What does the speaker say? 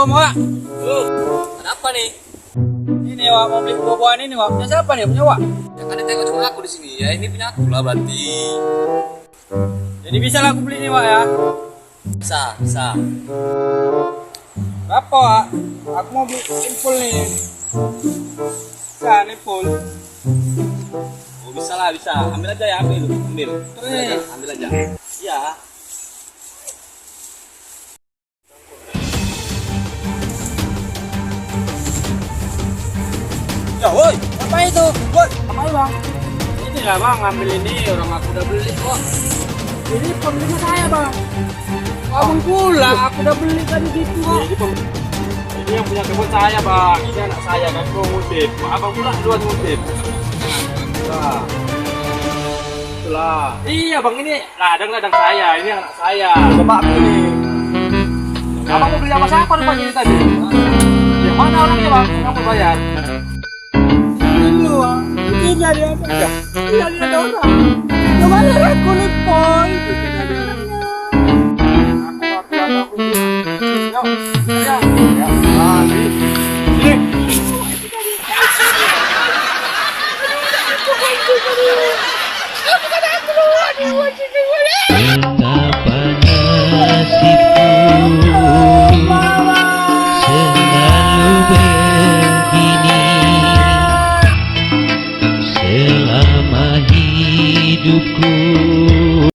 Assalamualaikum, Wak. Ada apa nih? Ini Wak, mau beli buah-buahan ini Wak. Punya siapa nih? Punya Wak? Ya kan ditengok cuma aku di sini. Ya ini punya aku lah berarti. Jadi bisa lah aku beli nih Wak ya. Bisa. Berapa Wak? Aku mau beli full nih. Bisa nih full. Oh bisa lah, bisa. Ambil aja ya, ambil. Ambil aja. Iya. Ya woi, apa itu? Woi, apa bang? Ini lah bang, ambil ini. Orang aku udah beli kok. Ini pembeli saya bang. Abang pulang, aku udah beli tadi gitu kok. Ini yang punya kebun saya bang, ini anak saya kan mau ngutip. Abang pula duluan ngutip. Nah, itulah. Iya bang, ini ladang saya, ini anak saya. Coba aku nih. Abang mau beli apa siapa rupanya ini tadi? Yang mana orangnya bang? Kamu bayar. Ini bang, ini jadi apa? Jadi ada orang. Coba lihat aku nih pon. Betapa nasibku selalu begini selama hidupku.